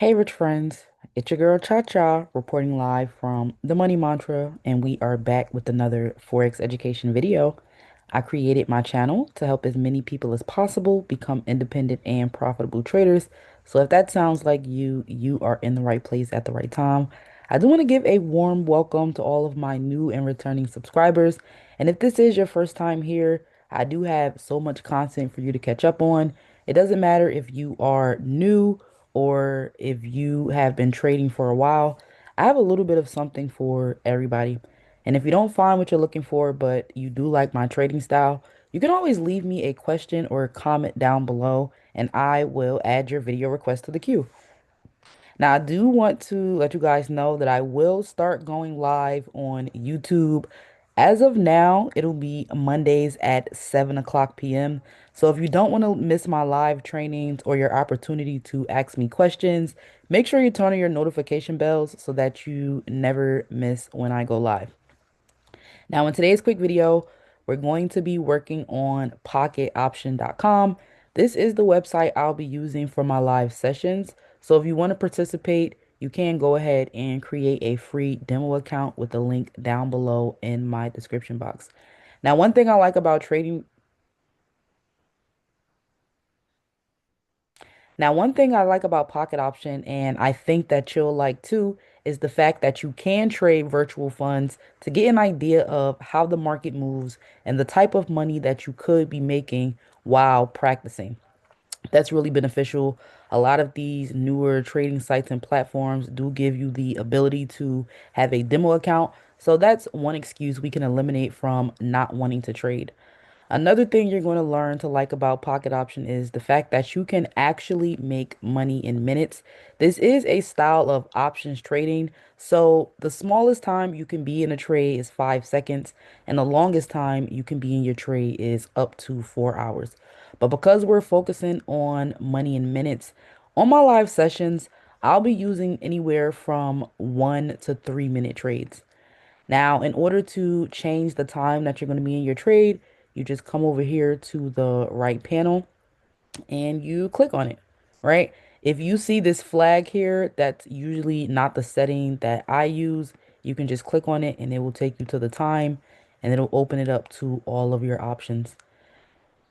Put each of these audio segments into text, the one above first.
Hey, rich friends, it's your girl Cha Cha reporting live from the Money Mantra, and we are back with another Forex education video. I created my channel to help as many people as possible become independent and profitable traders. So if that sounds like you are in the right place at the right time. I do want to give a warm welcome to all of my new and returning subscribers. And if this is your first time here, I do have so much content for you to catch up on. It doesn't matter if you are new or if you have been trading for a while. I have a little bit of something for everybody. And if you don't find what you're looking for, but you do like my trading style, you can always leave me a question or a comment down below, and I will add your video request to the queue. Now, I do want to let you guys know that I will start going live on YouTube. As of now, it'll be Mondays at 7 o'clock p.m. So if you don't want to miss my live trainings or your opportunity to ask me questions, make sure you turn on your notification bells so that you never miss when I go live. Now, in today's quick video, we're going to be working on pocketoption.com. This is the website I'll be using for my live sessions. So if you want to participate, you can go ahead and create a free demo account with the link down below in my description box. Now, one thing I like about trading Now, one thing I like about Pocket Option, and I think that you'll like too, is the fact that you can trade virtual funds to get an idea of how the market moves and the type of money that you could be making while practicing. That's really beneficial. A lot of these newer trading sites and platforms do give you the ability to have a demo account. So that's one excuse we can eliminate from not wanting to trade. Another thing you're going to learn to like about Pocket Option is the fact that you can actually make money in minutes. This is a style of options trading. So the smallest time you can be in a trade is 5 seconds, and the longest time you can be in your trade is up to 4 hours. But because we're focusing on money in minutes, on my live sessions, I'll be using anywhere from 1 to 3 minute trades. Now, in order to change the time that you're going to be in your trade, you just come over here to the right panel and you click on it, right? If you see this flag here, that's usually not the setting that I use. You can just click on it and it will take you to the time and it'll open it up to all of your options.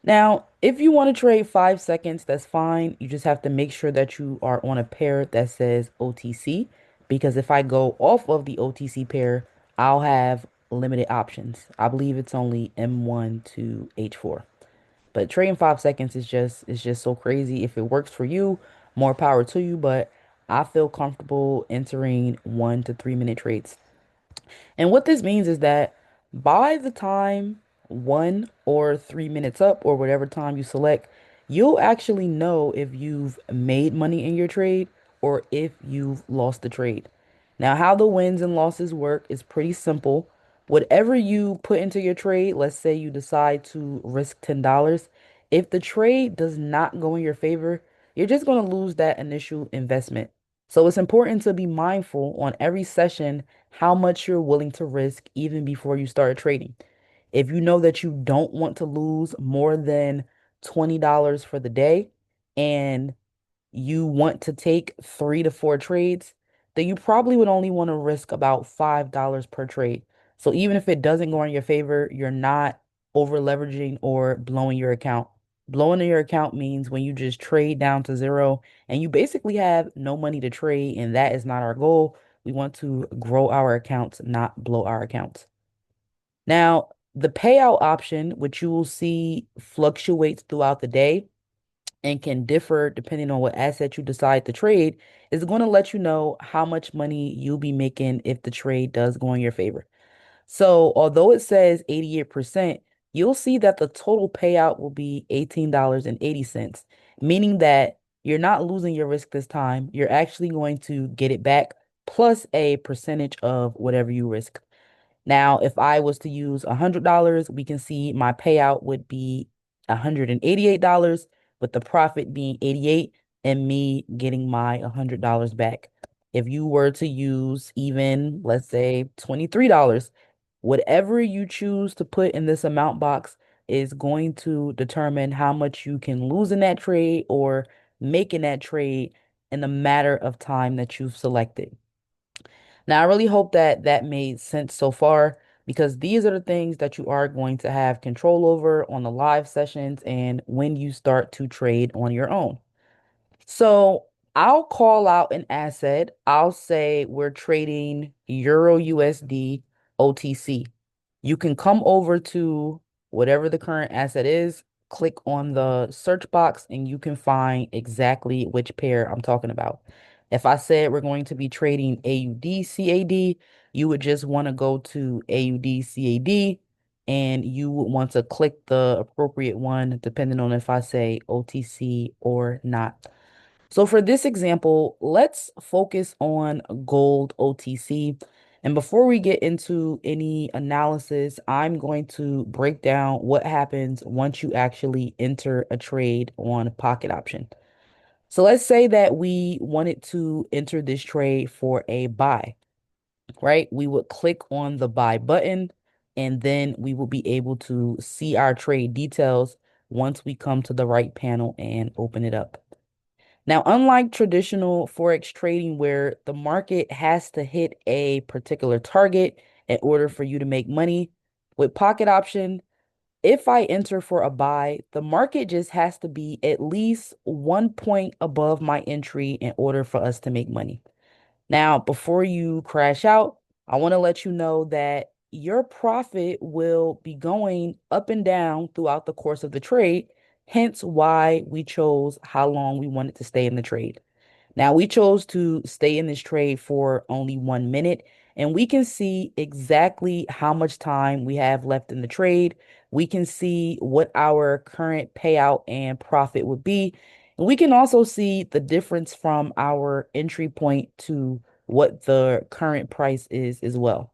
Now, if you want to trade 5 seconds, that's fine. You just have to make sure that you are on a pair that says OTC, because if I go off of the OTC pair, I'll have limited options. I believe it's only M1 to H4. But trading 5 seconds is just so crazy. If it works for you, more power to you. But I feel comfortable entering 1 to 3 minute trades. And what this means is that by the time 1 or 3 minutes up, or whatever time you select, you'll actually know if you've made money in your trade or if you've lost the trade. Now, how the wins and losses work is pretty simple. Whatever you put into your trade, let's say you decide to risk $10, if the trade does not go in your favor, you're just going to lose that initial investment. So it's important to be mindful on every session how much you're willing to risk even before you start trading. If you know that you don't want to lose more than $20 for the day and you want to take 3 to 4 trades, then you probably would only want to risk about $5 per trade. So even if it doesn't go in your favor, you're not over leveraging or blowing your account. Blowing your account means when you just trade down to zero and you basically have no money to trade, and that is not our goal. We want to grow our accounts, not blow our accounts. Now, the payout option, which you will see fluctuates throughout the day and can differ depending on what asset you decide to trade, is going to let you know how much money you'll be making if the trade does go in your favor. So, although it says 88%, you'll see that the total payout will be $18.80, meaning that you're not losing your risk this time. You're actually going to get it back plus a percentage of whatever you risk. Now, if I was to use $100, we can see my payout would be $188, with the profit being 88 and me getting my $100 back. If you were to use even, let's say, $23, whatever you choose to put in this amount box is going to determine how much you can lose in that trade or make in that trade in the matter of time that you've selected. Now, I really hope that that made sense so far because these are the things that you are going to have control over on the live sessions and when you start to trade on your own. So I'll call out an asset. I'll say we're trading Euro USD OTC. You can come over to whatever the current asset is, click on the search box, and you can find exactly which pair I'm talking about. If I said we're going to be trading AUD CAD, you would just want to go to AUD CAD and you would want to click the appropriate one depending on if I say OTC or not. So for this example, let's focus on gold OTC. And before we get into any analysis, I'm going to break down what happens once you actually enter a trade on Pocket Option. So let's say that we wanted to enter this trade for a buy, right? We would click on the buy button and then we will be able to see our trade details once we come to the right panel and open it up. Now, unlike traditional Forex trading where the market has to hit a particular target in order for you to make money, with Pocket Option, if I enter for a buy, the market just has to be at least 1 point above my entry in order for us to make money. Now, before you crash out, I want to let you know that your profit will be going up and down throughout the course of the trade, hence why we chose how long we wanted to stay in the trade. Now, we chose to stay in this trade for only 1 minute, and we can see exactly how much time we have left in the trade. We can see what our current payout and profit would be. And we can also see the difference from our entry point to what the current price is as well.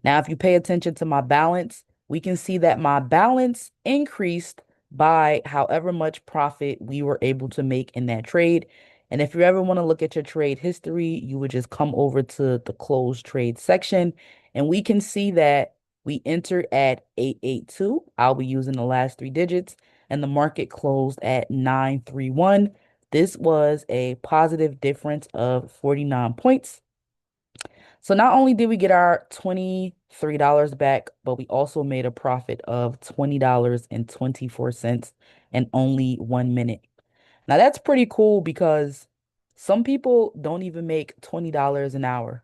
Now, if you pay attention to my balance, we can see that my balance increased by however much profit we were able to make in that trade. And if you ever want to look at your trade history, you would just come over to the closed trade section and we can see that we entered at 882. I'll be using the last three digits and the market closed at 931. This was a positive difference of 49 points. So not only did we get our $23 back, but we also made a profit of $20.24 in only 1 minute. Now that's pretty cool because some people don't even make $20 an hour.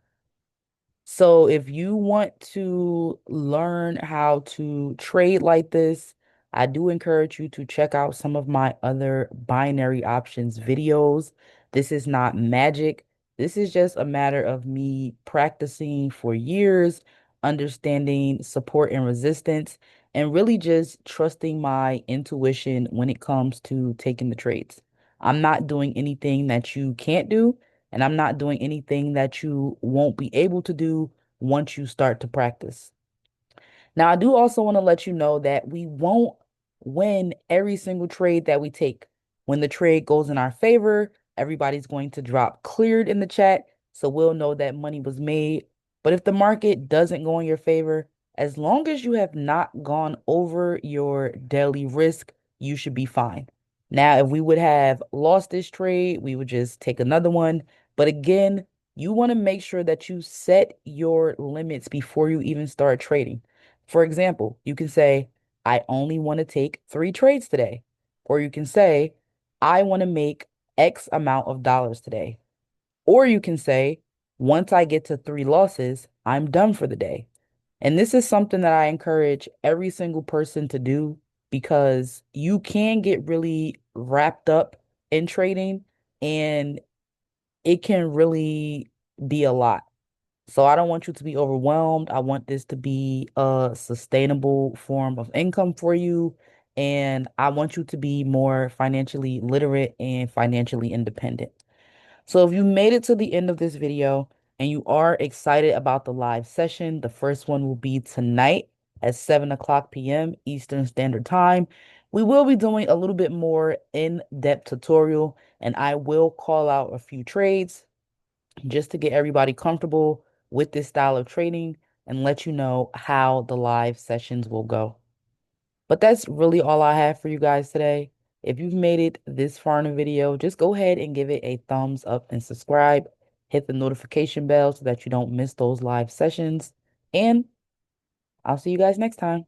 So if you want to learn how to trade like this, I do encourage you to check out some of my other binary options videos. This is not magic. This is just a matter of me practicing for years, understanding support and resistance, and really just trusting my intuition when it comes to taking the trades. I'm not doing anything that you can't do. And I'm not doing anything that you won't be able to do once you start to practice. Now, I do also want to let you know that we won't win every single trade that we take. When the trade goes in our favor, everybody's going to drop cleared in the chat. So we'll know that money was made. But if the market doesn't go in your favor, as long as you have not gone over your daily risk, you should be fine. Now, if we would have lost this trade, we would just take another one. But again, you want to make sure that you set your limits before you even start trading. For example, you can say, I only want to take 3 trades today. Or you can say, I want to make X amount of dollars today. Or you can say, once I get to 3 losses, I'm done for the day. And this is something that I encourage every single person to do because you can get really wrapped up in trading and it can really be a lot. So I don't want you to be overwhelmed. I want this to be a sustainable form of income for you. And I want you to be more financially literate and financially independent. So if you made it to the end of this video and you are excited about the live session, the first one will be tonight at 7 o'clock p.m. Eastern Standard Time. We will be doing a little bit more in-depth tutorial and I will call out a few trades just to get everybody comfortable with this style of trading and let you know how the live sessions will go. But that's really all I have for you guys today. If you've made it this far in the video, just go ahead and give it a thumbs up and subscribe. Hit the notification bell so that you don't miss those live sessions. And I'll see you guys next time.